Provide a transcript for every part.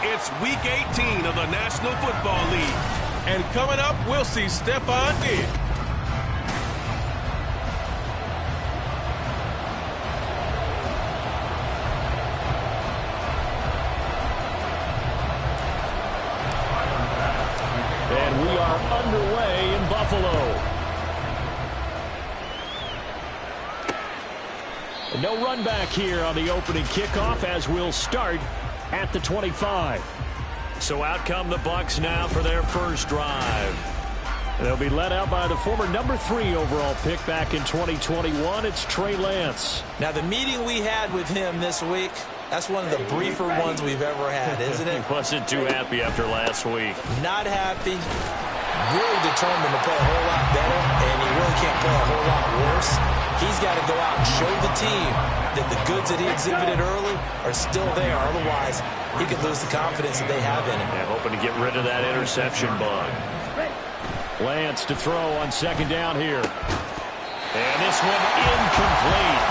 It's Week 18 of the National Football League. And coming up, we'll see Stephon Diggs. And we are underway in Buffalo. No run back here on the opening kickoff as we'll start at the 25. So out come the Bucs now for their first drive. They'll be led out by the former number 3 overall pick back in 2021. It's Trey Lance. Now, the meeting we had with him this week, that's one of the briefer ones we've ever had, isn't it? He wasn't too happy after last week. Not happy. Really determined to play a whole lot better, and he really can't play a whole lot worse. He's got to go out and show the team that the goods that he exhibited early are still there. Otherwise, he could lose the confidence that they have in him. Yeah, hoping to get rid of that interception bug. Lance to throw on second down here. And this one incomplete.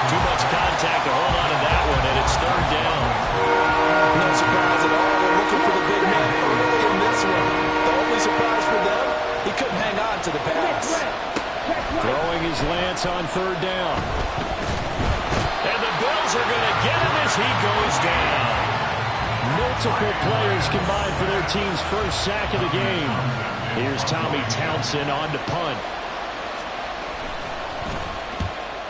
Too much contact to hold on to that one, and it's third down. No surprise at all. They're looking for the big man early in this one. The only surprise for them, he couldn't hang on to the pass. Throwing his Lance on third down. And the Bills are going to get him as he goes down. Multiple players combined for their team's first sack of the game. Here's Tommy Townsend on to punt.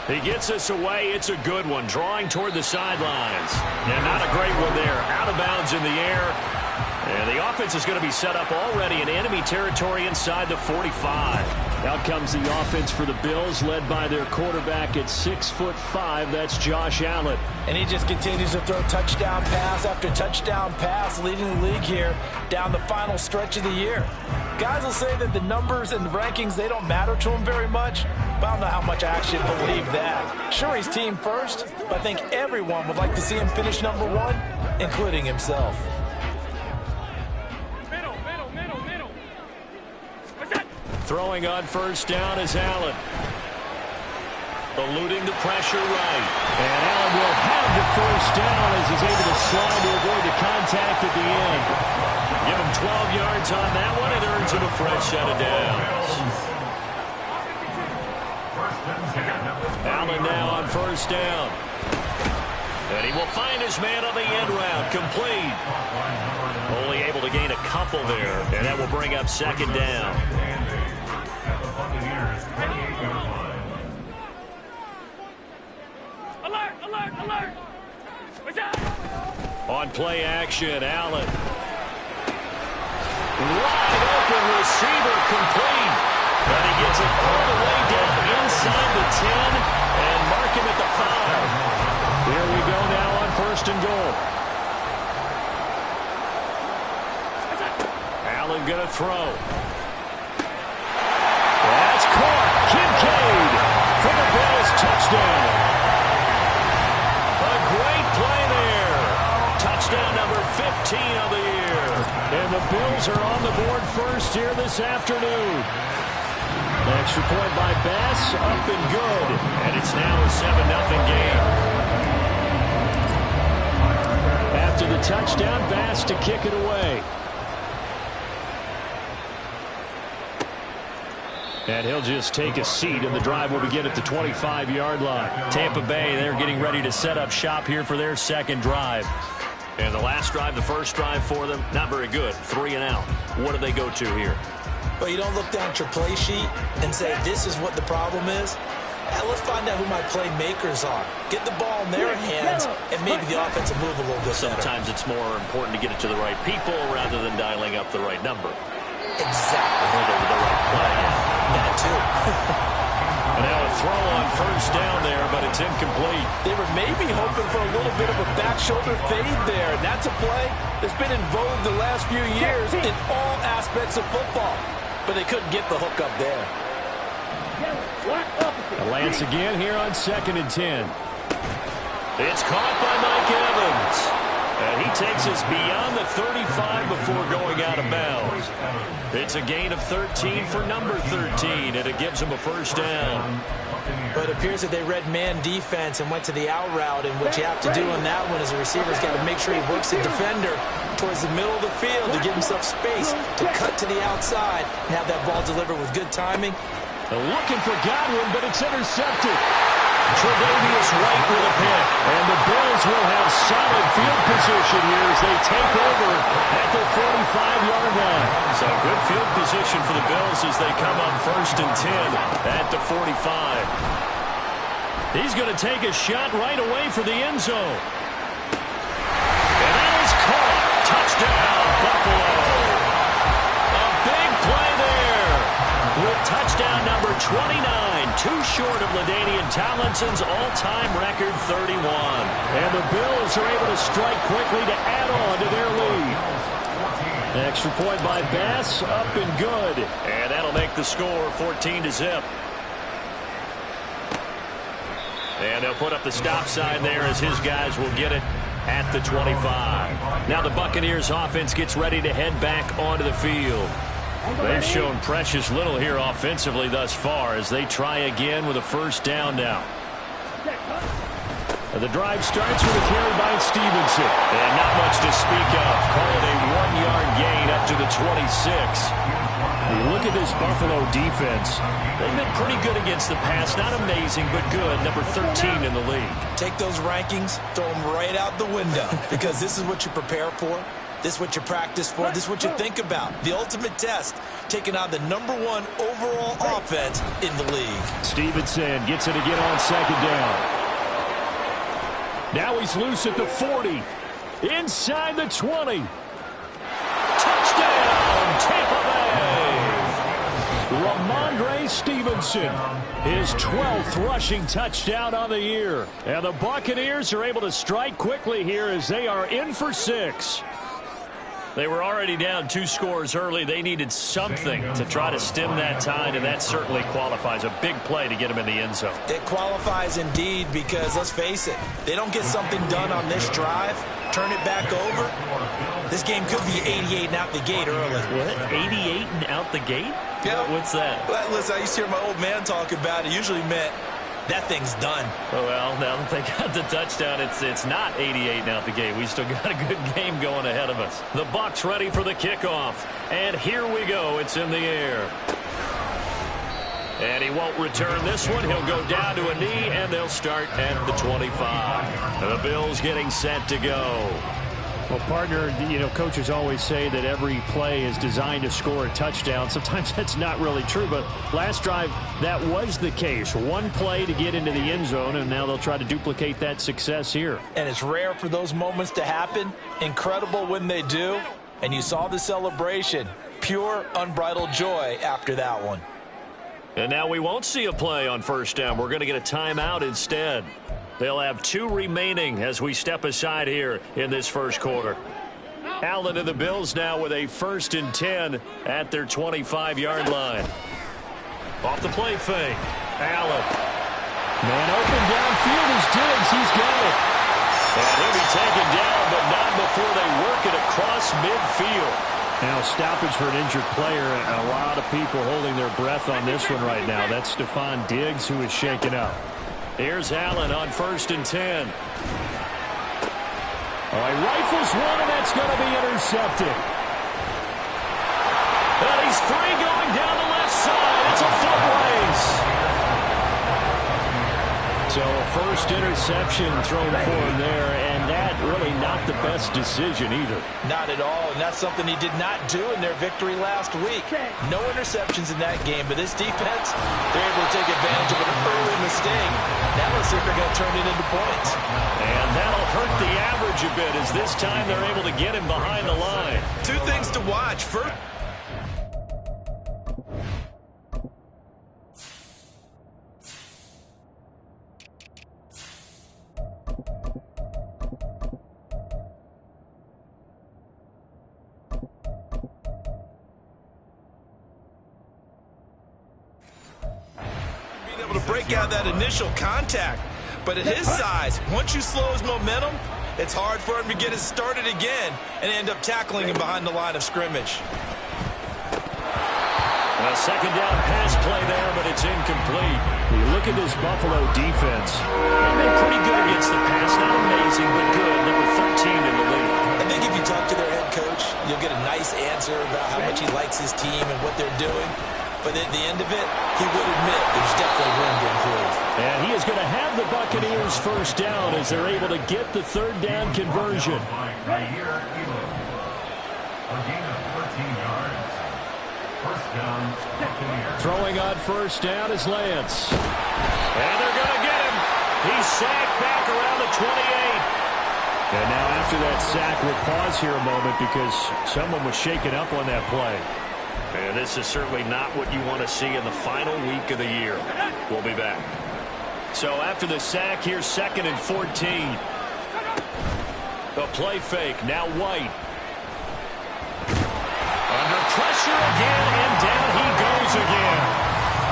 He gets us away. It's a good one. Drawing toward the sidelines. And not a great one there. Out of bounds in the air. And the offense is going to be set up already in enemy territory inside the 45. Out comes the offense for the Bills, led by their quarterback at 6'5". That's Josh Allen. And he just continues to throw touchdown pass after touchdown pass, leading the league here down the final stretch of the year. Guys will say that the numbers and the rankings, they don't matter to him very much, but I don't know how much I actually believe that. Sure, he's team first, but I think everyone would like to see him finish number 1, including himself. Throwing on first down is Allen. Eluding the pressure right. And Allen will have the first down as he's able to slide to avoid the contact at the end. Give him 12 yards on that one and earns him a fresh set of downs. Allen now on first down. And he will find his man on the end route. Complete. Only able to gain a couple there. And that will bring up second down. Alert! Alert! Alert! What's up? On play action, Allen. Wide open receiver complete. But he gets it all the way down inside the 10 and mark him at the 5. Here we go now on first and goal. Allen going to throw. That's caught. Kincaid for the Bills touchdown. A great play there. Touchdown number 15 of the year. And the Bills are on the board first here this afternoon. Extra point by Bass, up and good. And it's now a 7-0 game. After the touchdown, Bass to kick it away. And he'll just take a seat, and the drive will begin at the 25-yard line. Tampa Bay, they're getting ready to set up shop here for their second drive. And the last drive, the first drive for them, not very good. 3 and out. What do they go to here? Well, you don't look down at your play sheet and say, this is what the problem is. Let's find out who my playmakers are. Get the ball in their hands, and maybe the offense will move a little bit better. Sometimes it's more important to get it to the right people rather than dialing up the right number. Exactly. Or the right play. That too. And now a throw on first down there, but it's incomplete. They were maybe hoping for a little bit of a back shoulder fade there. And that's a play that's been in vogue the last few years in all aspects of football. But they couldn't get the hook up there. Lance again here on 2nd and 10. It's caught by Mike Evans. And he takes us beyond the 35 before going out of bounds. It's a gain of 13 for number 13, and it gives him a first down. But it appears that they read man defense and went to the out route, and what you have to do on that one is the receiver's got to make sure he works the defender towards the middle of the field to give himself space to cut to the outside and have that ball delivered with good timing. Looking for Godwin, but it's intercepted. Tre'Davious White with a pick. And the Bills will have solid field position here as they take over at the 45-yard line. So good field position for the Bills as they come up 1st and 10 at the 45. He's going to take a shot right away for the end zone. And that is caught. Touchdown, Buffalo. A big play there with touchdown number 29. Too short of LaDainian Tomlinson's all-time record 31. And the Bills are able to strike quickly to add on to their lead. Extra point by Bass, up and good. And that'll make the score 14-0. And they'll put up the stop sign there as his guys will get it at the 25. Now the Buccaneers offense gets ready to head back onto the field. They've shown precious little here offensively thus far as they try again with a first down now. The drive starts with a carry by Stevenson. And not much to speak of. Call it a 1-yard gain up to the 26. You look at this Buffalo defense. They've been pretty good against the pass. Not amazing, but good. Number 13 in the league. Take those rankings, throw them right out the window because this is what you prepare for. This is what you practice for. This is what you think about. The ultimate test, taking on the number 1 overall offense in the league. Stevenson gets it again on 2nd down. Now he's loose at the 40. Inside the 20. Touchdown, Tampa Bay. Ramondre Stevenson, his 12th rushing touchdown on the year. And the Buccaneers are able to strike quickly here as they are in for 6. They were already down 2 scores early. They needed something to try to stem that tide, and that certainly qualifies. A big play to get him in the end zone. It qualifies indeed because, let's face it, they don't get something done on this drive, turn it back over, this game could be 88 and out the gate early. What? 88 and out the gate? Yeah. What's that? Well, listen, I used to hear my old man talk about it. Usually meant that thing's done. Well, now that they got the touchdown, it's not 88 out the gate. We still got a good game going ahead of us. The Bucs ready for the kickoff. And here we go. It's in the air. And he won't return this one. He'll go down to a knee, and they'll start at the 25. The Bills getting set to go. Well, partner, coaches always say that every play is designed to score a touchdown. Sometimes that's not really true, but last drive, that was the case. One play to get into the end zone, and now they'll try to duplicate that success here. And it's rare for those moments to happen. Incredible when they do. And you saw the celebration. Pure, unbridled joy after that one. And now we won't see a play on first down. We're going to get a timeout instead. They'll have 2 remaining as we step aside here in this first quarter. Allen and the Bills now with a 1st and 10 at their 25-yard line. Off the play fake. Allen. Man open downfield is Diggs. He's got it. And he'll be taken down, but not before they work it across midfield. Now, stoppage for an injured player. A lot of people holding their breath on this one right now. That's Stephon Diggs, who is shaken up. Here's Allen on 1st and 10. Oh, he rifles one, and that's going to be intercepted. And he's free going down the left side. It's a foot race. So a first interception thrown for him there, and that really not the best decision either. Not at all, and that's something he did not do in their victory last week. No interceptions in that game, but this defense, they're able to take advantage of an early mistake. Now let's see if they're going to turn it into points. And that'll hurt the average a bit, as this time they're able to get him behind the line. Two things to watch. First, to break out that initial contact. But at his size, once you slow his momentum, it's hard for him to get it started again and end up tackling him behind the line of scrimmage. A second down pass play there, but it's incomplete. You look at this Buffalo defense. They've been pretty good against the pass. Not amazing, but good. Number 13 in the league. I think if you talk to their head coach, you'll get a nice answer about how much he likes his team and what they're doing. But at the end of it, he would admit there's definitely room to improve. And he is going to have the Buccaneers first down as they're able to get the third down conversion. Right here, a gain of 14 yards. First down, Buccaneers. Throwing on first down is Lance. And they're going to get him. He's sacked back around the 28. And now after that sack, we'll pause here a moment because someone was shaken up on that play. And this is certainly not what you want to see in the final week of the year. We'll be back. So after the sack, here's 2nd and 14. The play fake, now White. Under pressure again, and down he goes again.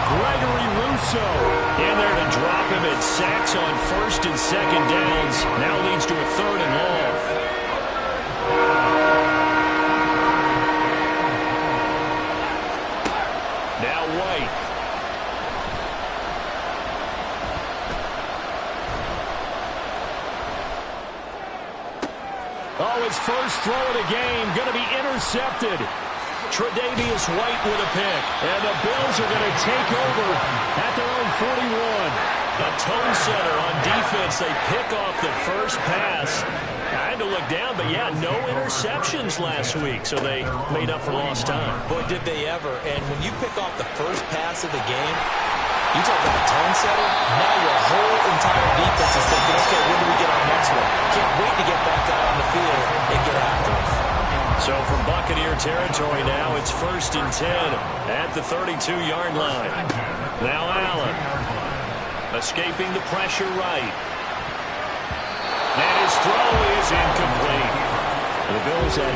Gregory Rousseau in there to drop him, and sacks on 1st and 2nd downs. Now leads to a 3rd and long. Now White. Oh, his first throw of the game going to be intercepted. Tre'Davious White with a pick. And the Bills are going to take over at their own 41. A tone setter on defense. They pick off the first pass. I had to look down, but yeah, no interceptions last week, so they made up for lost time. Boy, did they ever. And when you pick off the first pass of the game, you talk about a tone setter, now your whole entire defense is thinking, okay, when do we get our next one? Can't wait to get back out on the field and get after it. So from Buccaneer territory now, it's 1st and 10 at the 32-yard line. Now Allen, escaping the pressure right. And his throw is incomplete. The Bills at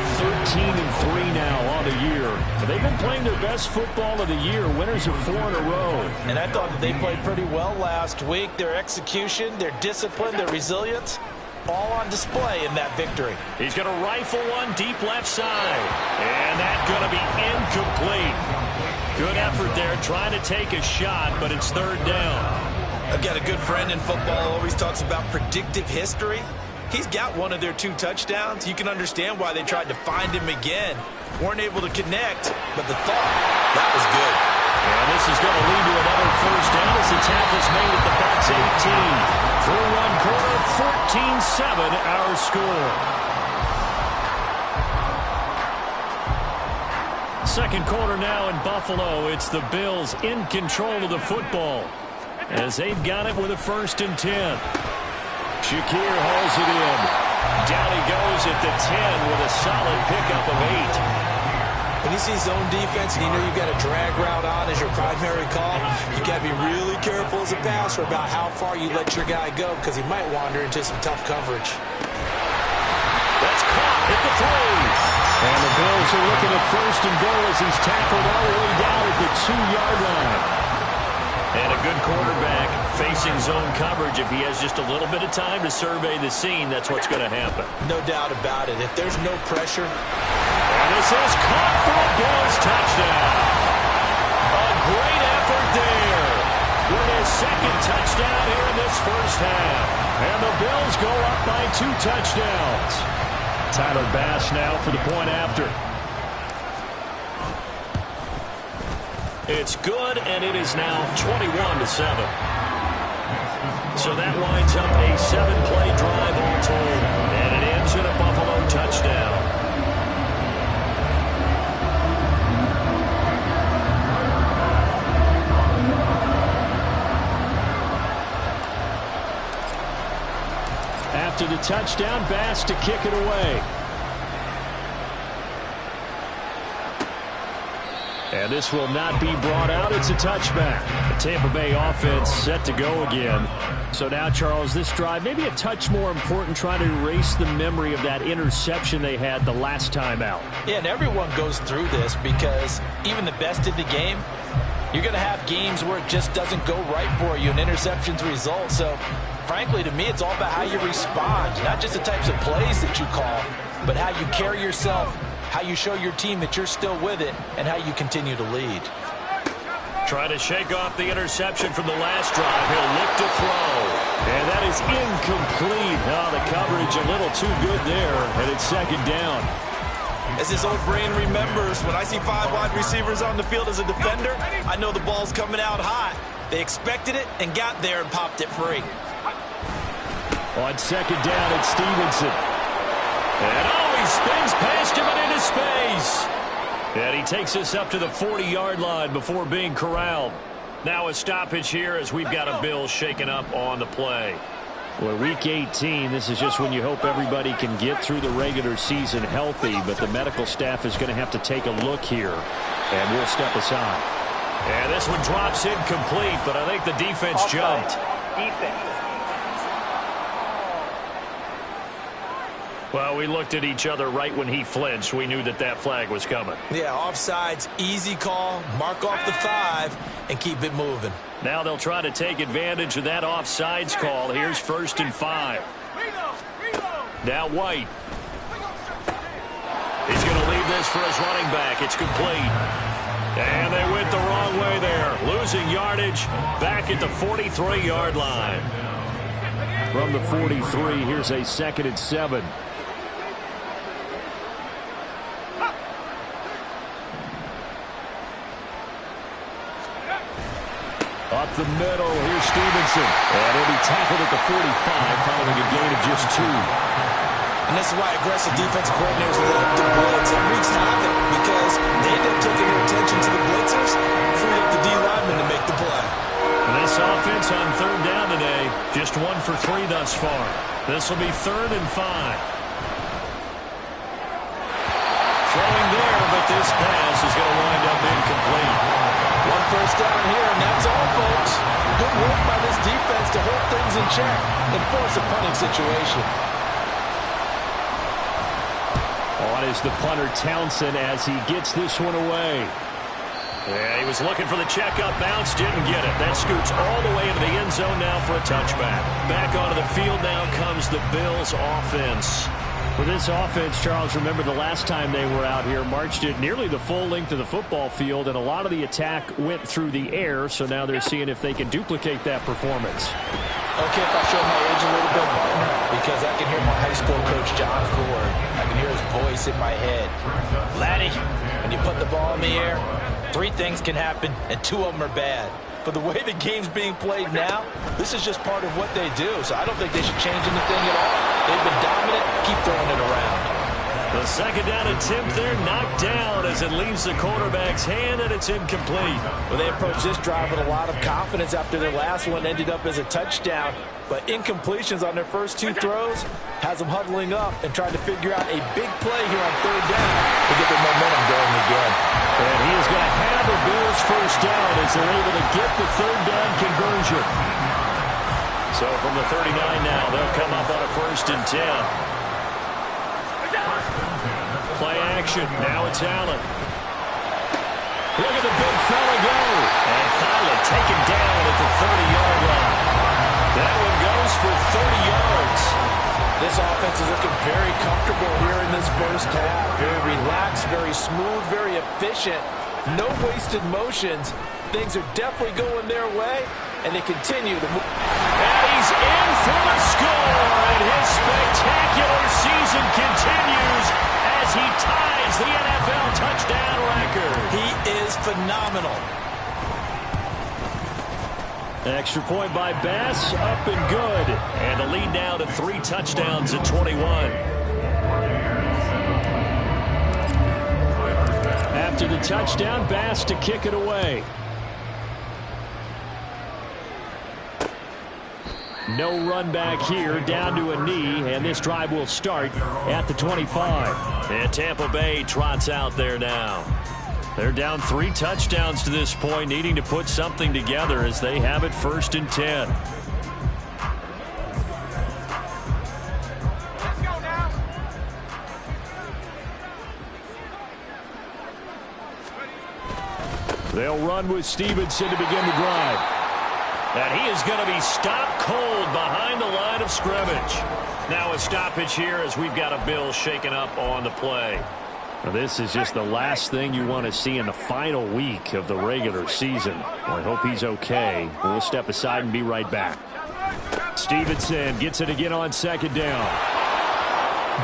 13-3 now on the year. They've been playing their best football of the year, winners of 4 in a row. And I thought that they played pretty well last week. Their execution, their discipline, their resilience, all on display in that victory. He's going to rifle one deep left side. And that's going to be incomplete. Good effort there, trying to take a shot, but it's 3rd down. I've got a good friend in football, always talks about predictive history. He's got one of their 2 touchdowns. You can understand why they tried to find him again. Weren't able to connect, but the thought, that was good. And this is going to lead to another first down as the tackle's made at the Bucs 18. Through one quarter, 14-7 our score. Second quarter now in Buffalo. It's the Bills in control of the football as they've got it with a 1st and 10. Shakir hauls it in. Down he goes at the 10 with a solid pickup of 8. When you see zone defense and you know you've got a drag route on as your primary call, you've got to be really careful as a passer about how far you let your guy go because he might wander into some tough coverage. That's caught at the 3. And the Bills are looking at 1st and goal as he's tackled all the way down at the 2-yard line. And a good quarterback facing zone coverage. If he has just a little bit of time to survey the scene, that's what's going to happen. No doubt about it. If there's no pressure. And this is caught for a Bills touchdown. A great effort there. With his second touchdown here in this first half. And the Bills go up by 2 touchdowns. Tyler Bass now for the point after. It's good, and it is now 21-7. So that winds up a 7-play drive all told, and it ends in a Buffalo touchdown. After the touchdown, Bass to kick it away. And this will not be brought out. It's a touchback. The Tampa Bay offense set to go again. So now, Charles, this drive maybe a touch more important, trying to erase the memory of that interception they had the last time out. Yeah, and everyone goes through this because even the best in the game, you're going to have games where it just doesn't go right for you, and interceptions result. So, frankly, to me, it's all about how you respond, not just the types of plays that you call, but how you carry yourself, how you show your team that you're still with it, and how you continue to lead. Trying to shake off the interception from the last drive. He'll look to throw. And that is incomplete. Oh, the coverage a little too good there, and it's second down. As his old brain remembers, when I see 5 wide receivers on the field as a defender, I know the ball's coming out hot. They expected it and got there and popped it free. On second down, it's Stevenson. And he spins past him and into space. And he takes us up to the 40-yard line before being corralled. Now a stoppage here as we've got a Bills shaken up on the play. Well, week 18, this is just when you hope everybody can get through the regular season healthy, but the medical staff is going to have to take a look here, and we'll step aside. And this one drops incomplete, but I think the defense jumped. Well, we looked at each other right when he flinched. We knew that that flag was coming. Yeah, offsides, easy call, mark off the 5, and keep it moving. Now they'll try to take advantage of that offsides call. Here's 1st and 5. Now White. He's going to leave this for his running back. It's complete. And they went the wrong way there. Losing yardage back at the 43-yard line. From the 43, here's a 2nd and 7. Up the middle, here's Stevenson. And he'll be tackled at the 45 following a gain of just 2. And this is why aggressive defensive coordinators love to blitz. It wreaks havoc because they end up taking their attention to the blitzers, freed up the D lineman to make the play. And this offense on 3rd down today, just 1 for 3 thus far. This will be 3rd and 5. Throwing there, but this pass is going to wind up incomplete. 1 first down here, and that's all, folks. Good work by this defense to hold things in check and force a punting situation. On is the punter Townsend as he gets this one away. Yeah, he was looking for the checkup bounce, didn't get it. That scoots all the way into the end zone now for a touchback. Back onto the field now comes the Bills offense. For this offense, Charles, remember the last time they were out here, marched it nearly the full length of the football field, and a lot of the attack went through the air, so now they're seeing if they can duplicate that performance. Okay, if I show my age a little bit, because I can hear my high school coach, John Ford. I can hear his voice in my head. Laddie, when you put the ball in the air, 3 things can happen, and 2 of them are bad. But the way the game's being played now, this is just part of what they do. So I don't think they should change anything at all. They've been dominant. Keep throwing it around. The second down attempt there knocked down as it leaves the quarterback's hand, and it's incomplete. Well, they approached this drive with a lot of confidence after their last one ended up as a touchdown. But incompletions on their first 2 throws has them huddling up and trying to figure out a big play here on 3rd down to get their momentum going again. And he is going to have the Bills first down as they're able to get the 3rd down conversion. So from the 39 now, they'll come up on a 1st and 10. Play action. Now it's Allen. Look at the big fella go. And finally taken down at the 30-yard line. That one goes for 30 yards. This offense is looking very comfortable here in this first half. Very relaxed, very smooth, very efficient. No wasted motions. Things are definitely going their way, and they continue to move. And he's in for the score, and his spectacular season continues as he ties the NFL touchdown record. He is phenomenal. Extra point by Bass, up and good. And the lead now to 3 touchdowns at 21. After the touchdown, Bass to kick it away. No run back here, down to a knee, and this drive will start at the 25. And Tampa Bay trots out there now. They're down 3 touchdowns to this point, needing to put something together as they have it 1st and 10. Let's go now. They'll run with Stevenson to begin the drive. And he is going to be stopped cold behind the line of scrimmage. Now a stoppage here as we've got a Bill shaken up on the play. Now this is just the last thing you want to see in the final week of the regular season. Well, I hope he's okay. We'll step aside and be right back. Stevenson gets it again on 2nd down.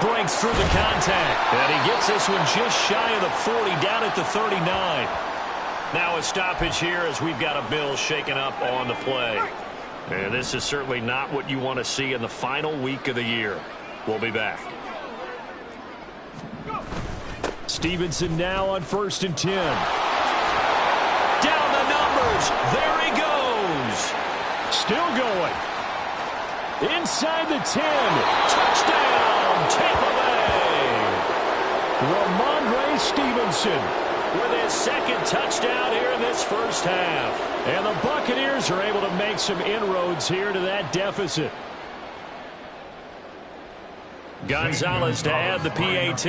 Breaks through the contact. And he gets this one just shy of the 40, down at the 39. Now a stoppage here as we've got a Bill shaken up on the play. And this is certainly not what you want to see in the final week of the year. We'll be back. Stevenson now on 1st and 10. Down the numbers. There he goes. Still going. Inside the 10. Touchdown, Tampa Bay. Ramondre Stevenson with his 2nd touchdown here in this first half. And the Buccaneers are able to make some inroads here to that deficit. Gonzalez to add the PAT.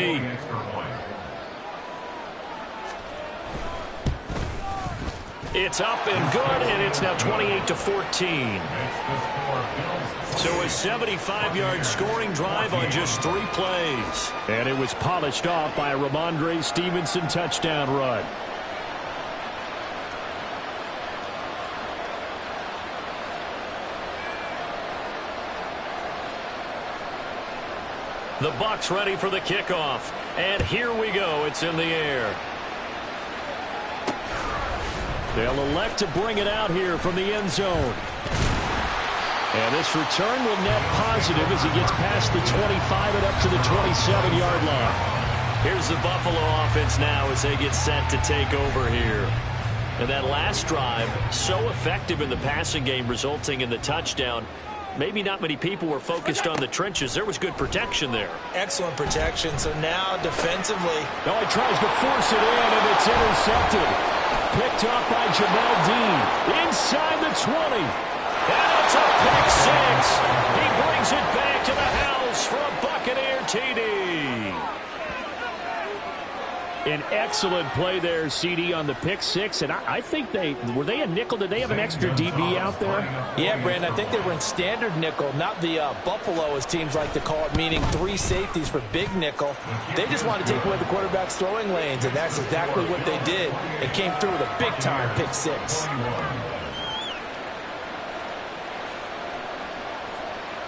It's up and good, and it's now 28-14. So a 75-yard scoring drive on just 3 plays. And it was polished off by a Ramondre Stevenson touchdown run. The Bucs ready for the kickoff. And here we go. It's in the air. They'll elect to bring it out here from the end zone. And this return will net positive as he gets past the 25 and up to the 27-yard line. Here's the Buffalo offense now as they get set to take over here. And that last drive, so effective in the passing game, resulting in the touchdown. Maybe not many people were focused on the trenches. There was good protection there. Excellent protection. So now defensively. Now he tries to force it in, and it's intercepted. Picked up by Jamel Dean. Inside the 20. And it's a pick 6. He brings it back to the house for a Buccaneer TD. An excellent play there, CD, on the pick 6. And I think were they a nickel? Did they have an extra DB out there? Yeah, Brandon, I think they were in standard nickel, not the Buffalo, as teams like to call it, meaning 3 safeties for big nickel. They just wanted to take away the quarterback's throwing lanes, and that's exactly what they did. It came through with a big-time pick 6.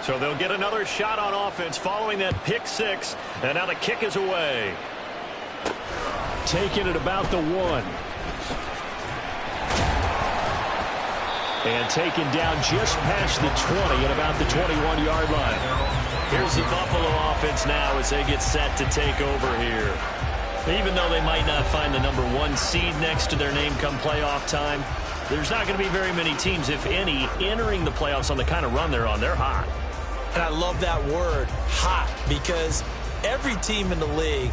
So they'll get another shot on offense following that pick 6. And now the kick is away. Taken at about the 1. And taken down just past the 20 at about the 21-yard line. Here's the Buffalo offense now as they get set to take over here. Even though they might not find the number 1 seed next to their name come playoff time, there's not going to be very many teams, if any, entering the playoffs on the kind of run they're on. They're hot. And I love that word, hot, because every team in the league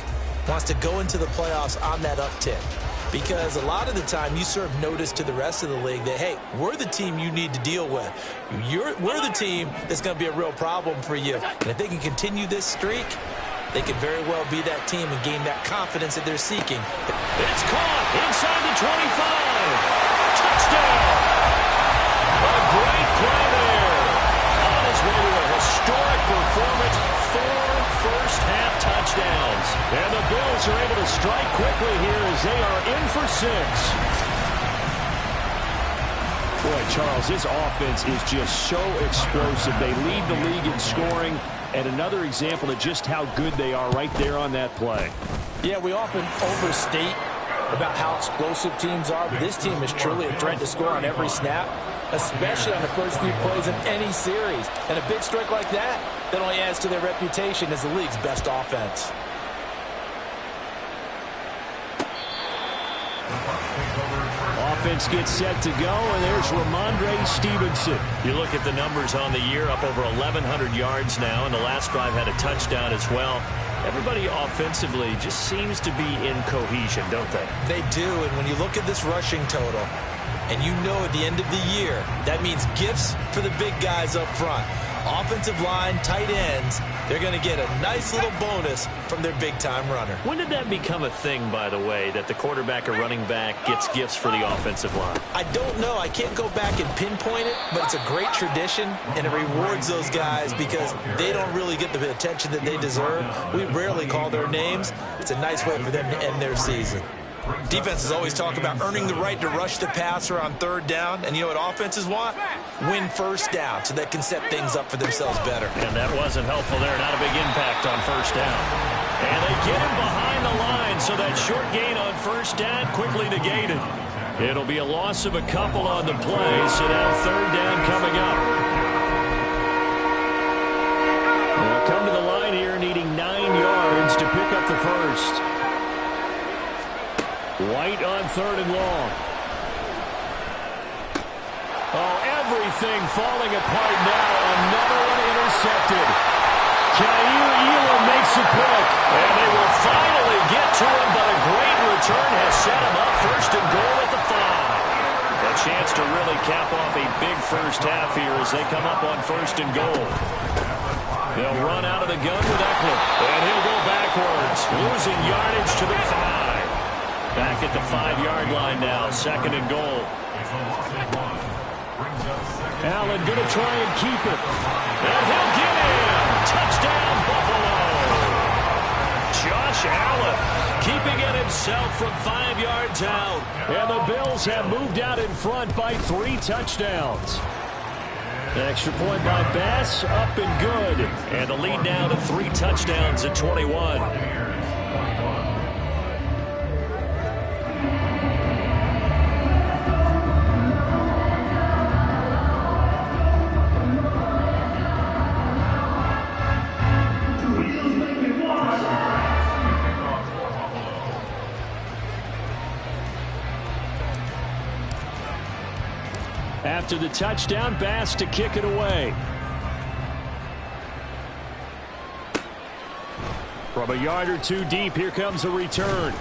wants to go into the playoffs on that uptick. Because a lot of the time you serve notice to the rest of the league that, hey, we're the team you need to deal with. We're the team that's going to be a real problem for you. And if they can continue this streak, they could very well be that team and gain that confidence that they're seeking. It's caught inside the 25. Touchdown, play there. On his way to a historic performance, 4 first-half touchdowns. And the Bills are able to strike quickly here as they are in for 6. Boy, Charles, this offense is just so explosive. They lead the league in scoring, and another example of just how good they are right there on that play. Yeah, we often overstate about how explosive teams are, but this team is truly a threat to score on every snap, especially on the first few plays of any series. And a big strike like that only adds to their reputation as the league's best offense. Offense gets set to go, and there's Ramondre Stevenson. You look at the numbers on the year, up over 1,100 yards now, and the last drive had a touchdown as well. Everybody offensively just seems to be in cohesion, don't they? They do, and when you look at this rushing total, and you know at the end of the year, that means gifts for the big guys up front. Offensive line, tight ends, they're going to get a nice little bonus from their big-time runner. When did that become a thing, by the way, that the quarterback or running back gets gifts for the offensive line? I don't know. I can't go back and pinpoint it, but it's a great tradition, and it rewards those guys because they don't really get the attention that they deserve. We rarely call their names. It's a nice way for them to end their season. Defenses always talk about earning the right to rush the passer on 3rd down, and you know what offenses want? Win first down so they can set things up for themselves better. And that wasn't helpful there. Not a big impact on 1st down. And they get him behind the line, so that short gain on 1st down quickly negated. It'll be a loss of a couple on the play, so now 3rd down coming up. They'll come to the line here needing 9 yards to pick up the first. White on 3rd and long. Oh, everything falling apart now. Another one intercepted. Kaiir Elam makes a pick. And they will finally get to him, but a great return has set him up 1st and goal at the 5. A chance to really cap off a big first half here as they come up on 1st and goal. They'll run out of the gun with Eckler. And he'll go backwards, losing yardage to the 5. Back at the 5-yard line now, 2nd and goal. Allen going to try and keep it. And he'll get in. Touchdown, Buffalo. Josh Allen keeping it himself from 5 yards out. And the Bills have moved out in front by 3 touchdowns. The extra point by Bass, up and good. And the lead now to 3 touchdowns at 21. After the touchdown, Bass to kick it away. From a yard or 2 deep, here comes a return.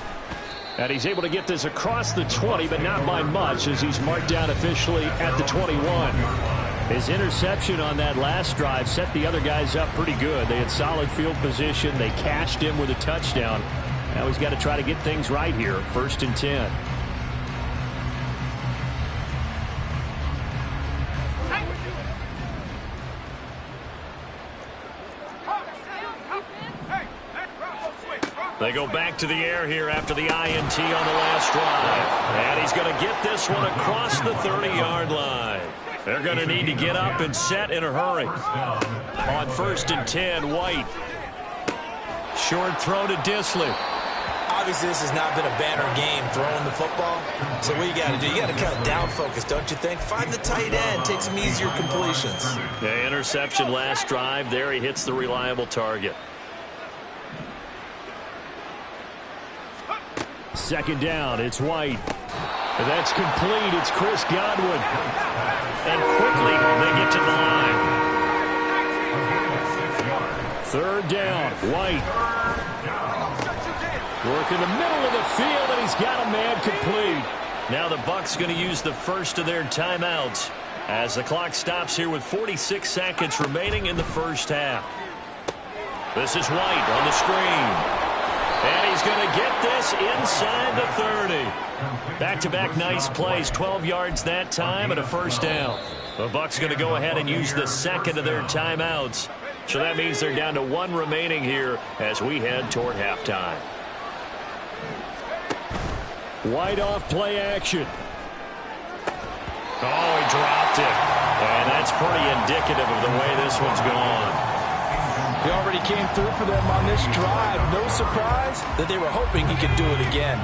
And he's able to get this across the 20, but not by much as he's marked down officially at the 21. His interception on that last drive set the other guys up pretty good. They had solid field position. They cashed him with a touchdown. Now he's got to try to get things right here. 1st and 10. They go back to the air here after the INT on the last drive. And he's going to get this one across the 30-yard line. They're going to need to get up and set in a hurry. On 1st and 10, White. Short throw to Dissly. Obviously, this has not been a banner game throwing the football. So what you got to do, you got to kind of down focus, don't you think? Find the tight end, take some easier completions. Yeah, interception last drive. There he hits the reliable target. 2nd down, it's White. And that's complete. It's Chris Godwin. And quickly they get to the line. 3rd down, White. Work in the middle of the field, and he's got a man complete. Now the Bucs going to use the first of their timeouts as the clock stops here with 46 seconds remaining in the first half. This is White on the screen. And he's going to get this inside the 30. Back-to-back nice plays, 12 yards that time and a 1st down. The Bucs going to go ahead and use the second of their timeouts. So that means they're down to one remaining here as we head toward halftime. Wide off play action. Oh, he dropped it. And that's pretty indicative of the way this one's gone. He already came through for them on this drive. No surprise that they were hoping he could do it again.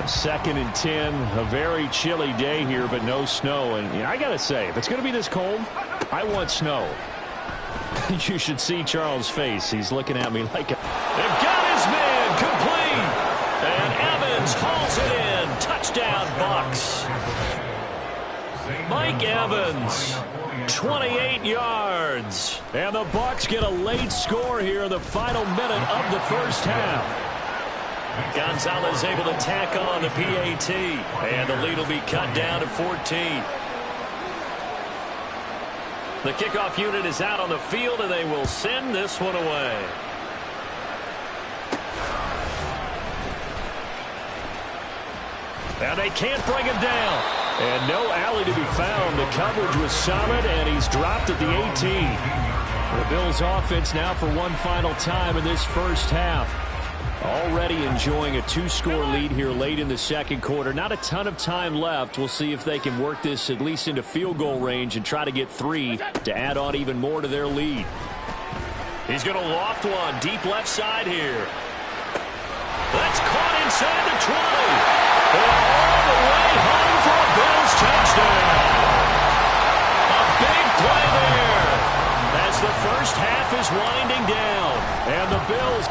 2nd and 10, a very chilly day here, but no snow. And I got to say, if it's going to be this cold, I want snow. You should see Charles' face. He's looking at me like, they've got his man complete. And Evans hauls it in. Touchdown, Bucs. Mike Evans, 28 yards. And the Bucs get a late score here in the final minute of the first half. Gonzalez able to tack on the PAT. And the lead will be cut down to 14. The kickoff unit is out on the field, and they will send this one away. And they can't bring him down. And no alley to be found. The coverage was solid, and he's dropped at the 18. The Bills offense now for one final time in this first half. Already enjoying a 2-score lead here late in the second quarter. Not a ton of time left. We'll see if they can work this at least into field goal range and try to get 3 to add on even more to their lead. He's going to loft one deep left side here. That's caught inside the 20. And all the way home for a Bills touchdown. A big play there as the first half is winding down. And the Bills...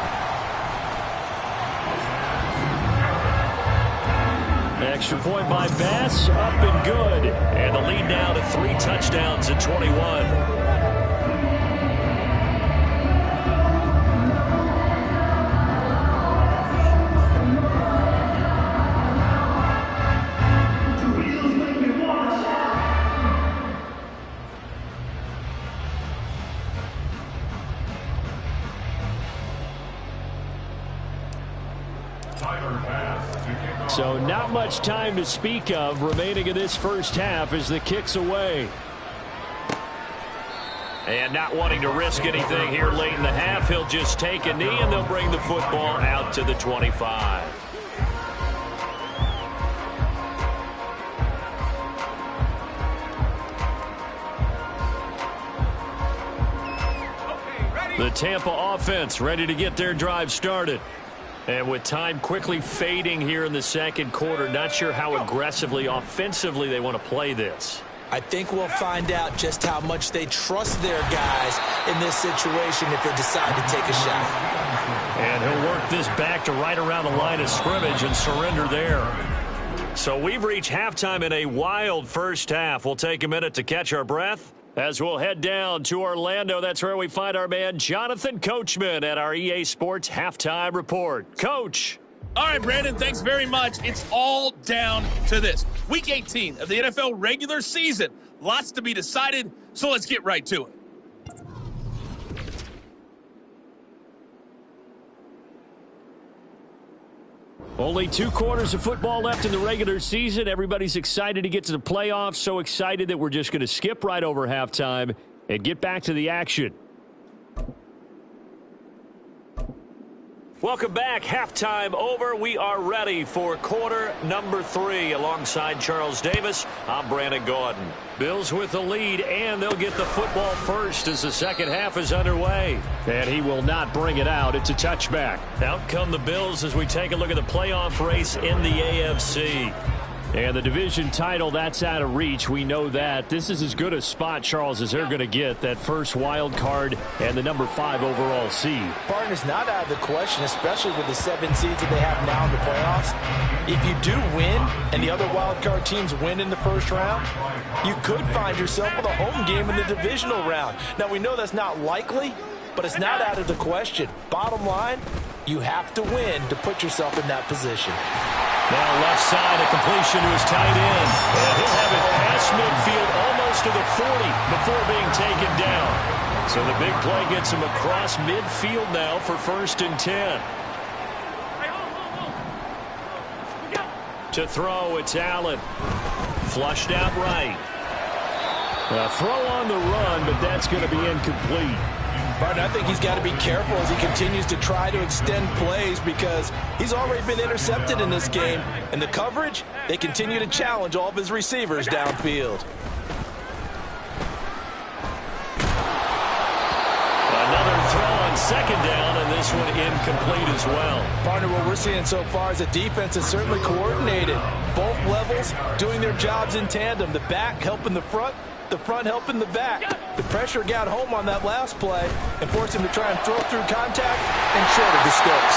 Extra point by Bass, up and good. And the lead now to 3 touchdowns at 21. So not much time to speak of remaining in this first half as the kick's away. And not wanting to risk anything here late in the half, he'll just take a knee and they'll bring the football out to the 25. The Tampa offense ready to get their drive started. And with time quickly fading here in the second quarter, not sure how aggressively, offensively they want to play this. I think we'll find out just how much they trust their guys in this situation if they decide to take a shot. And he'll work this back to right around the line of scrimmage and surrender there. So we've reached halftime in a wild first half. We'll take a minute to catch our breath as we'll head down to Orlando. That's where we find our man Jonathan Coachman at our EA Sports Halftime Report. Coach. All right, Brandon, thanks very much. It's all down to this. Week 18 of the NFL regular season. Lots to be decided, so let's get right to it. Only 2 quarters of football left in the regular season. Everybody's excited to get to the playoffs. So excited that we're just going to skip right over halftime and get back to the action. Welcome back. Halftime over. We are ready for quarter number 3. Alongside Charles Davis, I'm Brandon Gaudin. Bills with the lead, and they'll get the football first as the second half is underway. And he will not bring it out. It's a touchback. Out come the Bills as we take a look at the playoff race in the AFC. And the division title, that's out of reach. We know that. This is as good a spot, Charles, as they're going to get. That first wild card and the number 5 overall seed. Partner's not out of the question, especially with the 7 seeds that they have now in the playoffs. If you do win and the other wild card teams win in the first round, you could find yourself with a home game in the divisional round. Now, we know that's not likely, but it's not out of the question. Bottom line, you have to win to put yourself in that position. Now left side, a completion to his tight end. And he'll have it past midfield almost to the 40 before being taken down. So the big play gets him across midfield now for 1st and 10. To throw, it's Allen. Flushed out right. A throw on the run, but that's going to be incomplete. Barton, I think he's got to be careful as he continues to try to extend plays because he's already been intercepted in this game. And the coverage, they continue to challenge all of his receivers downfield. Another throw on second down, and this one incomplete as well. Partner, what we're seeing so far is a defense is certainly coordinated. Both levels doing their jobs in tandem. The back helping the front helping the back. The pressure got home on that last play and forced him to try and throw through contact and short of the sticks.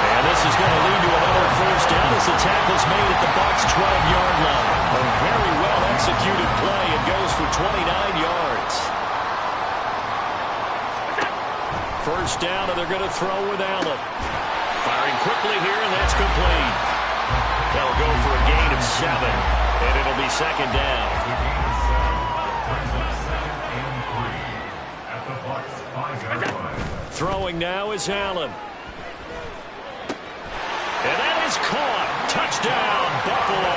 And this is going to lead to another first down as the tackle's made at the Bucs' 12-yard line. A very well-executed play. It goes for 29 yards. First down, and they're going to throw with Allen. Firing quickly here, and that's complete. They'll go for a gain of 7, and it'll be second down. Throwing now is Allen. And that is caught. Touchdown, Buffalo.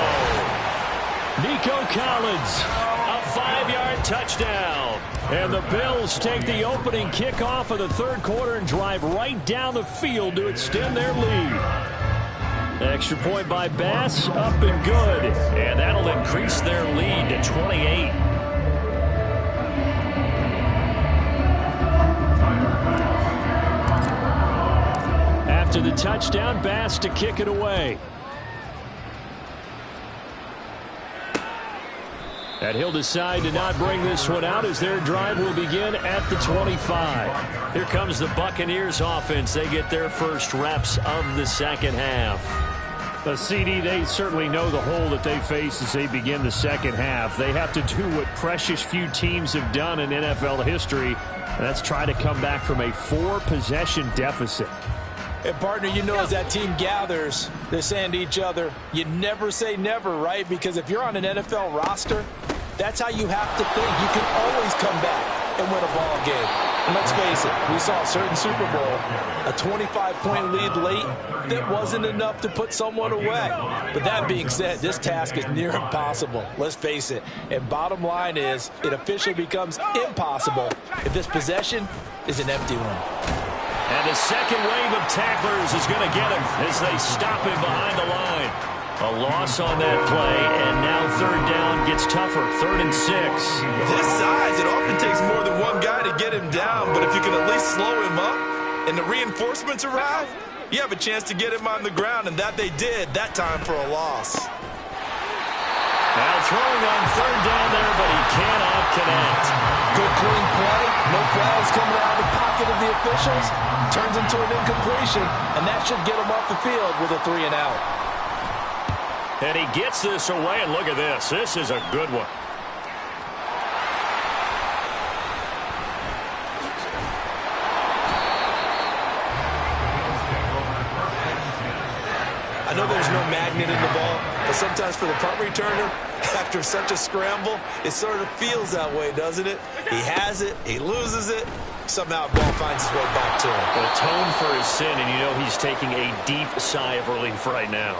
Nico Collins, a 5-yard touchdown. And the Bills take the opening kickoff of the third quarter and drive right down the field to extend their lead. Extra point by Bass, up and good. And that'll increase their lead to 28. After the touchdown, Bass to kick it away. And he'll decide to not bring this one out as their drive will begin at the 25. Here comes the Buccaneers offense. They get their first reps of the second half. The CD, they certainly know the hole that they face as they begin the second half. They have to do what precious few teams have done in NFL history, and that's try to come back from a 4-possession deficit. And, partner, you know as that team gathers, they're saying to each other, you never say never, right? Because if you're on an NFL roster, that's how you have to think. You can always come back and win a ball game. And let's face it, we saw a certain Super Bowl, a 25-point lead late that wasn't enough to put someone away. But that being said, this task is near impossible. Let's face it. And bottom line is, it officially becomes impossible if this possession is an empty one. And the second wave of tacklers is going to get him as they stop him behind the line. A loss on that play, and now third down gets tougher. 3rd and 6. With his size, it often takes more than one guy to get him down, but if you can at least slow him up and the reinforcements arrive, you have a chance to get him on the ground, and that they did that time for a loss. Now throwing on third down there, but he cannot connect. Good clean play. No flags coming out of the pocket of the officials. Turns into an incompletion, and that should get him off the field with a 3 and out. And he gets this away, and look at this. This is a good one. I know there's no magnet in the ball, but sometimes for the punt returner, after such a scramble, it sort of feels that way, doesn't it? He has it, he loses it, somehow the ball finds its way back to him. Atone for his sin, and you know he's taking a deep sigh of relief right now.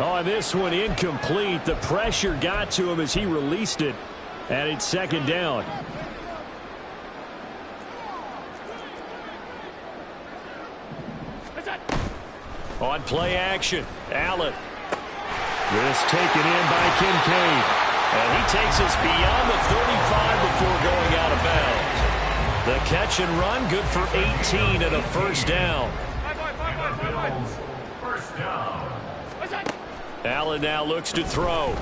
Oh, this one incomplete. The pressure got to him as he released it, and it's second down. On play action, Allen. This taken in by Kincaid. And he takes us beyond the 35 before going out of bounds. The catch and run, good for 18 and a first down. First down. Allen now looks to throw.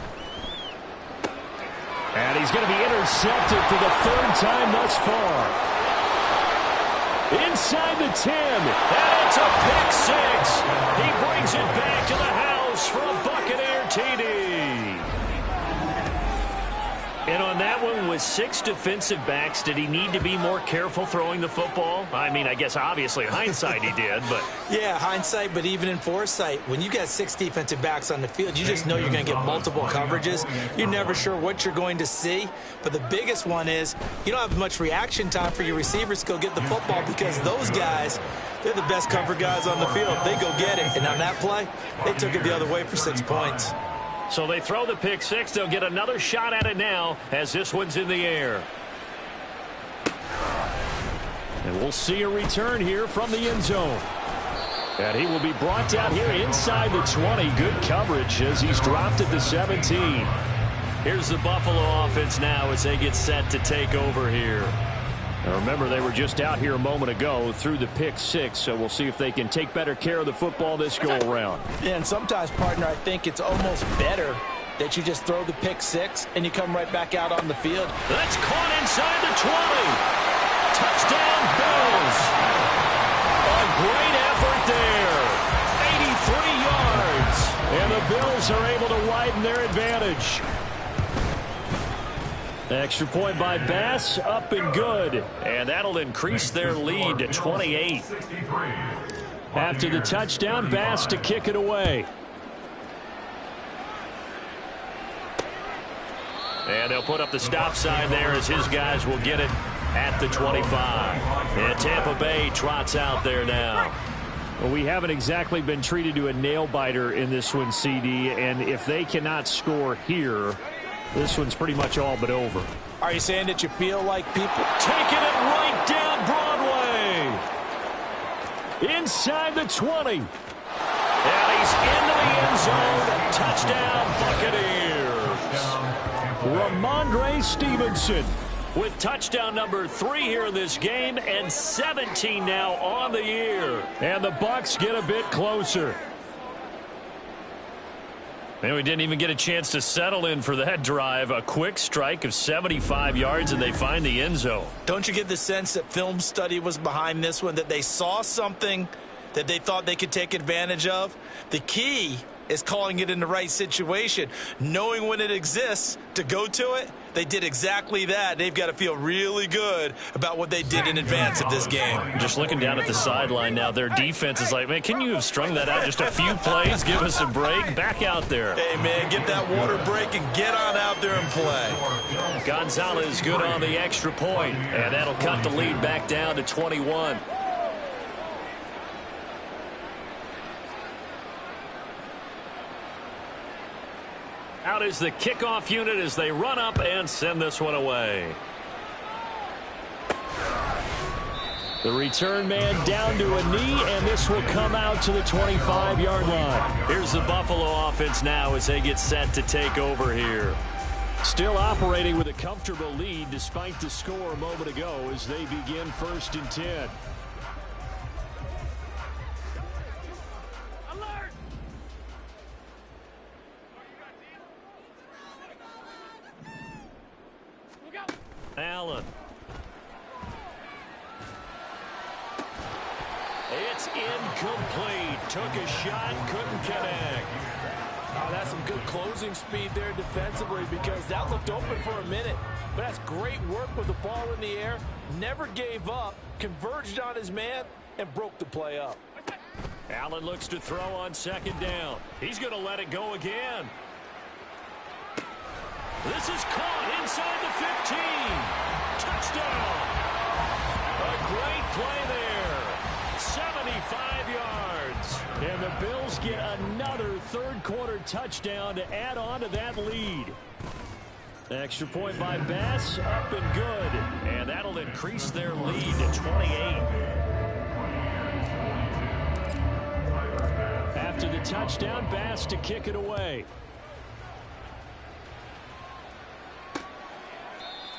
And he's going to be intercepted for the 3rd time thus far. Inside the 10. And it's a pick 6. He brings it back to the house for a Buccaneer TD. And on that one, with 6 defensive backs, did he need to be more careful throwing the football? I mean, I guess obviously in hindsight he did, but... Yeah, hindsight, but even in foresight, when you got 6 defensive backs on the field, you just know you're going to get multiple coverages. You're never sure what you're going to see. But the biggest one is you don't have much reaction time for your receivers to go get the football because those guys, they're the best cover guys on the field. They go get it. And on that play, they took it the other way for 6 points. So they throw the pick six. They'll get another shot at it now as this one's in the air. And we'll see a return here from the end zone. And he will be brought down here inside the 20. Good coverage as he's dropped at the 17. Here's the Buffalo offense now as they get set to take over here. Now remember, they were just out here a moment ago through the pick six, so we'll see if they can take better care of the football this go-around. Yeah, and sometimes, partner, I think it's almost better that you just throw the pick six and you come right back out on the field. That's caught inside the 20. Touchdown, Bills. A great effort there. 83 yards. And the Bills are able to widen their advantage. Extra point by Bass, up and good. And that'll increase their lead to 28. After the touchdown, Bass to kick it away. And they'll put up the stop sign there as his guys will get it at the 25. And Tampa Bay trots out there now. Well, we haven't exactly been treated to a nail-biter in this one, CD, and if they cannot score here, this one's pretty much all but over. Are you saying that you feel like people Taking it right down Broadway. Inside the 20. And he's into the end zone. Touchdown, Buccaneers. Ramondre Stevenson. With touchdown number 3 here in this game and 17 now on the year. And the Bucs get a bit closer. And we didn't even get a chance to settle in for that drive. A quick strike of 75 yards, and they find the end zone. Don't you get the sense that film study was behind this one, that they saw something that they thought they could take advantage of? The key is calling it in the right situation, knowing when it exists to go to it. They did exactly that. They've got to feel really good about what they did in advance of this game. Just looking down at the sideline now, their defense is like, man, can you have strung that out just a few plays? Give us a break. Back out there. Hey, man, get that water break and get on out there and play. Gonzalez good on the extra point, and that'll cut the lead back down to 21. Out is the kickoff unit as they run up and send this one away. The return man down to a knee, and this will come out to the 25-yard line. Here's the Buffalo offense now as they get set to take over here. Still operating with a comfortable lead despite the score a moment ago as they begin 1st and 10. Allen. It's incomplete. Took a shot, couldn't connect. Oh, that's some good closing speed there defensively because that looked open for a minute. But that's great work with the ball in the air. Never gave up, converged on his man, and broke the play up. Allen looks to throw on 2nd down. He's going to let it go again. This is caught inside the 15. Touchdown. A great play there. 75 yards. And the Bills get another 3rd-quarter touchdown to add on to that lead. Extra point by Bass, up and good. And that'll increase their lead to 28. After the touchdown, Bass to kick it away.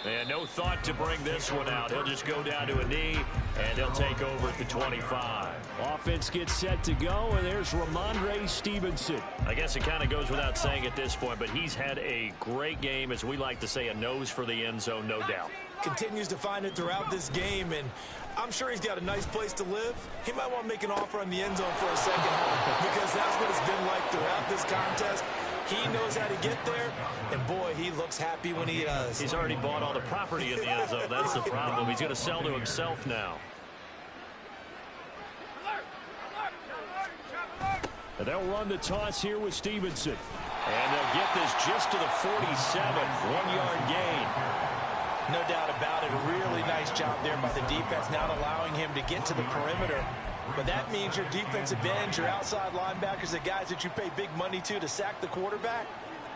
And no thought to bring this one out. He'll just go down to a knee, and he'll take over at the 25. Offense gets set to go, and there's Ramondre Stevenson. I guess it kind of goes without saying at this point, but he's had a great game, as we like to say, a nose for the end zone, no doubt. Continues to find it throughout this game, and I'm sure he's got a nice place to live. He might want to make an offer on the end zone for a second home because that's what it's been like throughout this contest. He knows how to get there, and boy, he looks happy when he does. He's already bought all the property in the end zone. That's the problem. He's going to sell to himself now. And they'll run the toss here with Stevenson. And they'll get this just to the 47, 1-yard gain. No doubt about it. A really nice job there by the defense, not allowing him to get to the perimeter. But that means your defensive ends, your outside linebackers, the guys that you pay big money to sack the quarterback,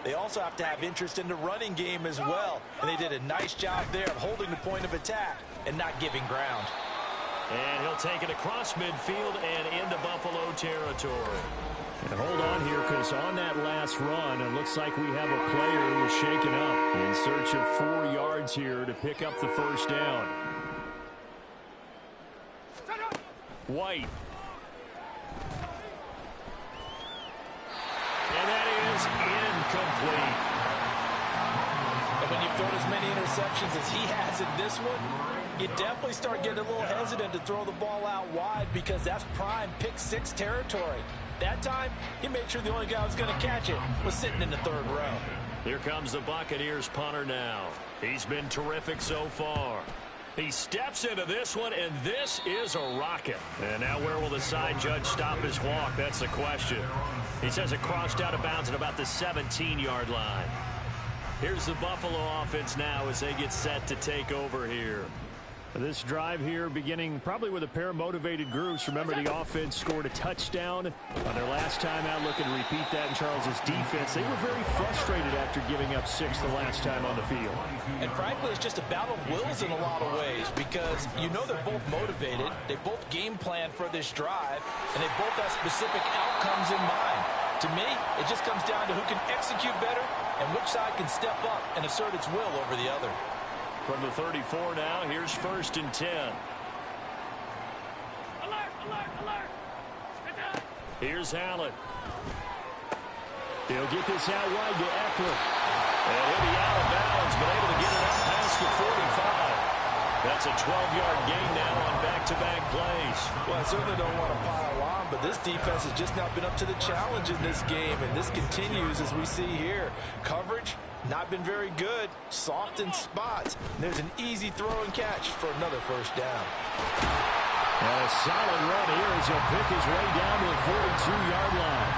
they also have to have interest in the running game as well. And they did a nice job there of holding the point of attack and not giving ground. And he'll take it across midfield and into Buffalo territory. And hold on here, because on that last run, it looks like we have a player who was shaken up in search of 4 yards here to pick up the first down. White. And that is incomplete. And when you've thrown as many interceptions as he has in this one, you definitely start getting a little hesitant to throw the ball out wide, because that's prime pick 6 territory. That time, he made sure the only guy who was going to catch it was sitting in the 3rd row. Here comes the Buccaneers punter now. He's been terrific so far. He steps into this one, and this is a rocket. And now where will the side judge stop his walk? That's the question. He says it crossed out of bounds at about the 17-yard line. Here's the Buffalo offense now as they get set to take over here. This drive here beginning probably with a pair of motivated groups. Remember, the offense scored a touchdown on their last time out. Looking to repeat that in Charles' defense. They were very frustrated after giving up 6 the last time on the field. And frankly, it's just a battle of wills in a lot of ways, because you know they're both motivated. They both game plan for this drive, and they both have specific outcomes in mind. To me, it just comes down to who can execute better and which side can step up and assert its will over the other. From the 34 now, here's 1st and 10. Alert, alert, alert. Here's Allen. He'll get this out wide to Eckler. And he'll be out of bounds, but able to get it up past the 45. That's a 12-yard gain now on back-to-back plays. Well, I certainly don't want to pile on, but this defense has just not been up to the challenge in this game, and this continues as we see here. Coverage, not been very good. Soft in spots. There's an easy throw and catch for another first down. A solid run here as he'll pick his way down to the 42-yard line.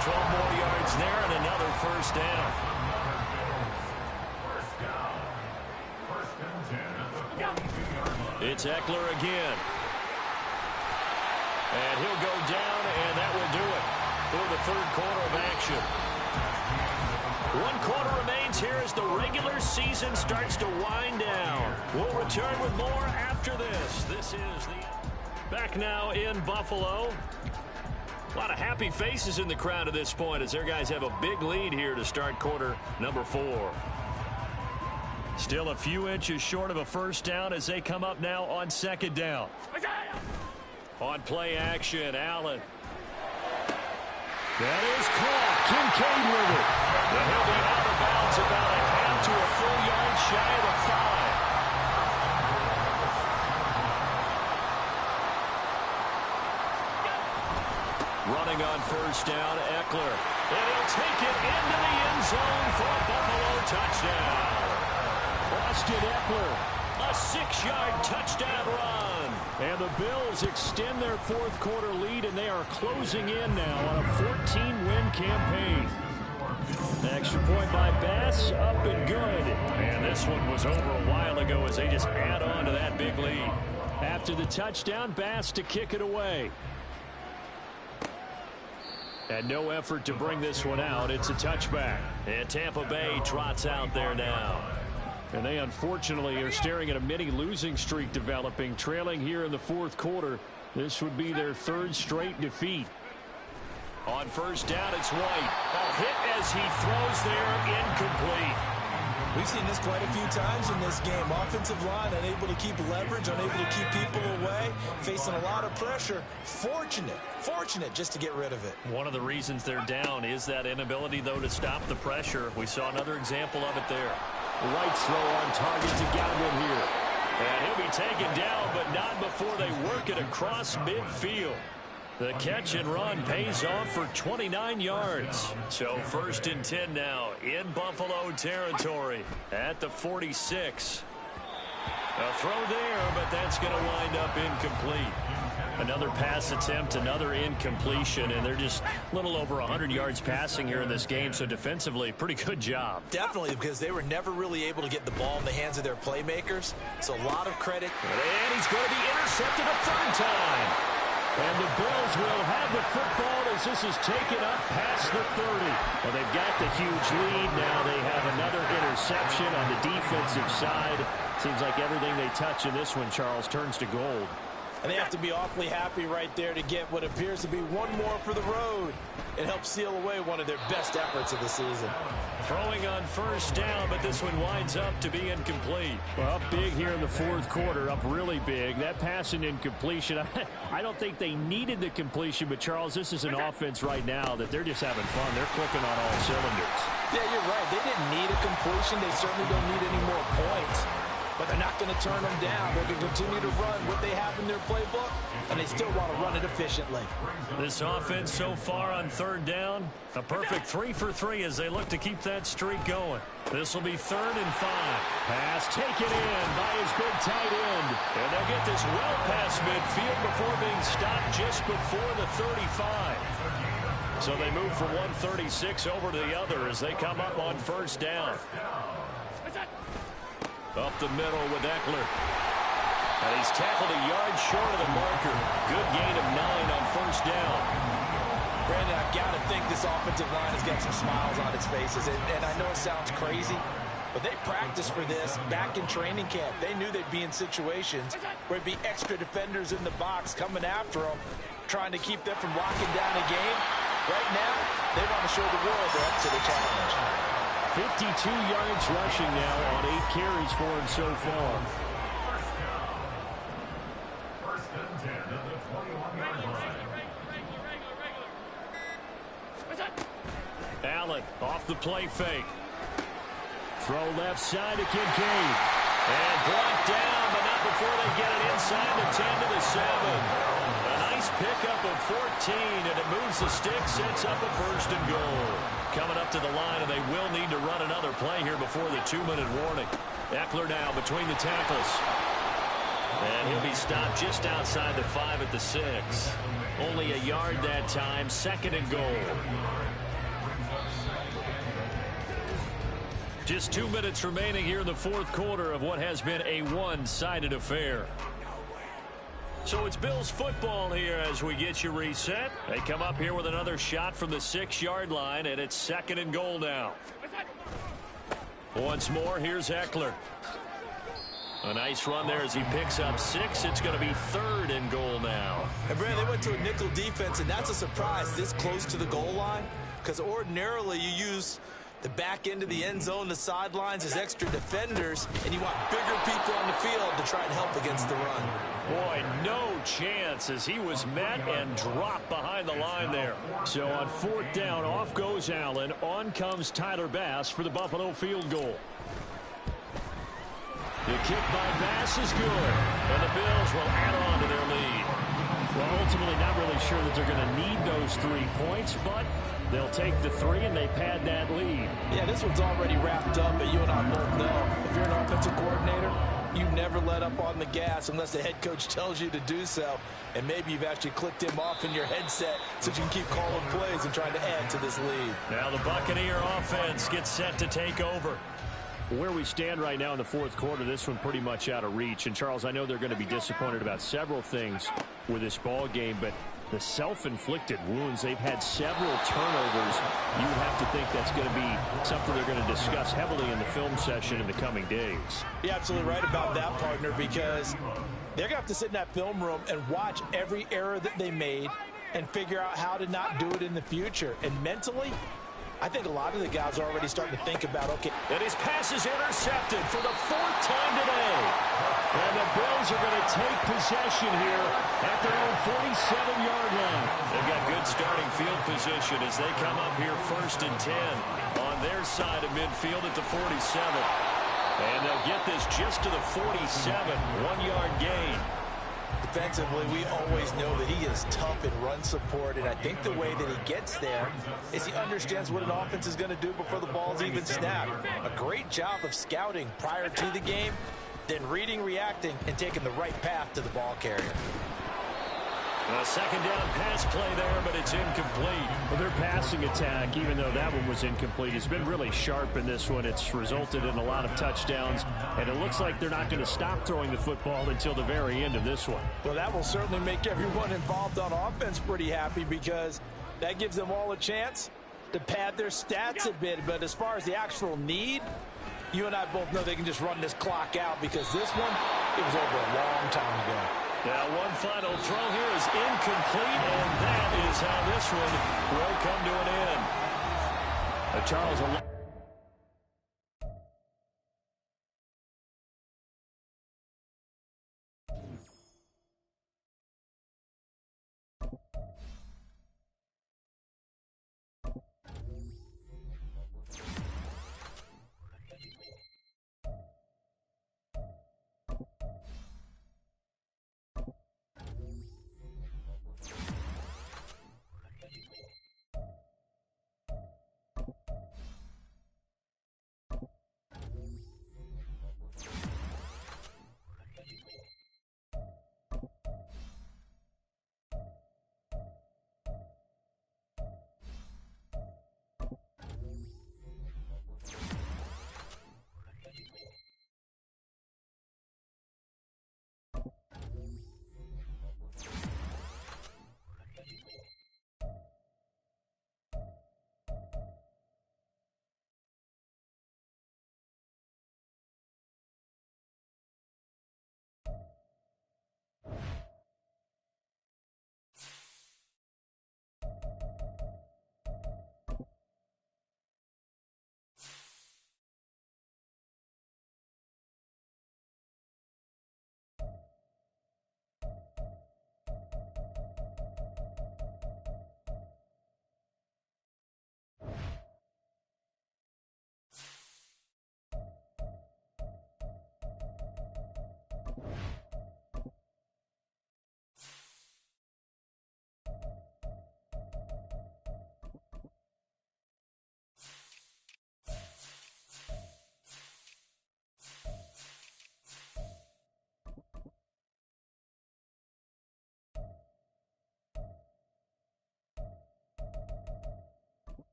12 more yards there and another first down. First and 10 at the 42-yard line. It's Eckler again. And he'll go down, and that will do it for the 3rd quarter of action. 1 quarter remains here as the regular season starts to wind down. We'll return with more after this. This is the... Back now in Buffalo. A lot of happy faces in the crowd at this point as their guys have a big lead here to start quarter number 4. Still a few inches short of a first down as they come up now on 2nd down. On play action, Allen. That is caught. Kincaid with it. And he'll be out of bounds about a half to a full yard shy of the 5. Running on first down, Eckler. And he'll take it into the end zone for a Buffalo touchdown. Austin Eckler. A 6-yard touchdown run. And the Bills extend their 4th quarter lead, and they are closing in now on a 14-win campaign. Extra point by Bass, up and good. And this one was over a while ago as they just add on to that big lead. After the touchdown, Bass to kick it away. And no effort to bring this one out. It's a touchback. And Tampa Bay trots out there now. And they unfortunately are staring at a mini losing streak developing, trailing here in the 4th quarter. This would be their 3rd straight defeat. On first down, it's White. A hit as he throws there, incomplete. We've seen this quite a few times in this game. Offensive line unable to keep leverage, unable to keep people away, facing a lot of pressure. Fortunate just to get rid of it. One of the reasons they're down is that inability, though, to stop the pressure. We saw another example of it there. White's throw on target to Godwin here. And he'll be taken down, but not before they work it across midfield. The catch and run pays off for 29 yards. So 1st and 10 now in Buffalo territory at the 46. A throw there, but that's going to wind up incomplete. Another pass attempt, another incompletion, and they're just a little over 100 yards passing here in this game, so defensively, pretty good job. Definitely, because they were never really able to get the ball in the hands of their playmakers, so a lot of credit. And he's going to be intercepted a 3rd time. And the Bills will have the football as this is taken up past the 30. Well, they've got the huge lead. Now they have another interception on the defensive side. Seems like everything they touch in this one, Charles, turns to gold. And they have to be awfully happy right there to get what appears to be one more for the road. It helps seal away one of their best efforts of the season. Throwing on first down, but this one winds up to be incomplete. Well, up big here in the fourth quarter, up really big. That pass and incompletion, I don't think they needed the completion, but, Charles, this is an offense right now that they're just having fun. They're clicking on all cylinders. Yeah, you're right. They didn't need a completion. They certainly don't need any more points. But they're not going to turn them down. They're going to continue to run what they have in their playbook, and they still want to run it efficiently. This offense so far on third down, a perfect 3 for 3 as they look to keep that streak going. This will be 3rd and 5. Pass taken in by his big tight end. And they'll get this well past midfield before being stopped just before the 35. So they move from 136 over to the other as they come up on first down. Up the middle with Eckler. And he's tackled a yard short of the marker. Good gain of 9 on first down. Brandon, I've got to think this offensive line has got some smiles on its faces. And I know it sounds crazy, but they practiced for this back in training camp. They knew they'd be in situations where it'd be extra defenders in the box coming after them, trying to keep them from locking down a game. Right now, they want to show the world they're up to the challenge. 52 yards rushing now on 8 carries for him so far. First and 10 at the 21-yard line. Allen off the play fake. Throw left side to Kincaid. And brought down, but not before they get it inside the 10 to the 7. A nice pickup of 14, and it moves the stick, sets up a 1st and goal. Coming up to the line, and they will need to run another play here before the 2-minute warning. Eckler now between the tackles. And he'll be stopped just outside the 5 at the 6. Only a yard that time, 2nd and goal. Just 2 minutes remaining here in the fourth quarter of what has been a one-sided affair. So it's Bills football here as we get you reset. They come up here with another shot from the 6-yard line, and it's 2nd and goal now. Once more, here's Eckler. A nice run there as he picks up 6. It's going to be 3rd and goal now. And, Brandon, they went to a nickel defense, and that's a surprise this close to the goal line, because ordinarily you use the back end of the end zone, the sidelines as extra defenders, and you want bigger people on the field to try and help against the run. Boy, no chance as he was met and dropped behind the line there. So on 4th down, off goes Allen. On comes Tyler Bass for the Buffalo field goal. The kick by Bass is good, and the Bills will add on to their lead. Well, ultimately not really sure that they're going to need those 3 points, but they'll take the 3 and they pad that lead. Yeah, this one's already wrapped up, but you and I both know if you're an offensive coordinator, you never let up on the gas unless the head coach tells you to do so. And maybe you've actually clicked him off in your headset so you can keep calling plays and trying to add to this lead. Now the Buccaneer offense gets set to take over. Where we stand right now in the fourth quarter, this one pretty much out of reach. And, Charles, I know they're going to be disappointed about several things with this ball game, but the self-inflicted wounds, they've had several turnovers. You would have to think that's going to be something they're going to discuss heavily in the film session in the coming days. You're absolutely right about that, partner, because they're going to have to sit in that film room and watch every error that they made and figure out how to not do it in the future. And mentally, I think a lot of the guys are already starting to think about, okay. And his pass is intercepted for the 4th time today. And the Bills are going to take possession here at their own 47-yard line. They've got good starting field position as they come up here 1st and 10 on their side of midfield at the 47. And they'll get this just to the 47, 1-yard gain. Defensively, we always know that he is tough in run support, and I think the way that he gets there is he understands what an offense is going to do before the ball's even snapped. A great job of scouting prior to the game, then reading, reacting, and taking the right path to the ball carrier. A second down pass play there, but it's incomplete. Well, their passing attack, even though that one was incomplete, has been really sharp in this one. It's resulted in a lot of touchdowns, and it looks like they're not going to stop throwing the football until the very end of this one. Well, that will certainly make everyone involved on offense pretty happy because that gives them all a chance to pad their stats a bit. But as far as the actual need, you and I both know they can just run this clock out because this one, it was over a long time ago. Now, one final throw here is incomplete, and that is how this one will come to an end. Charles,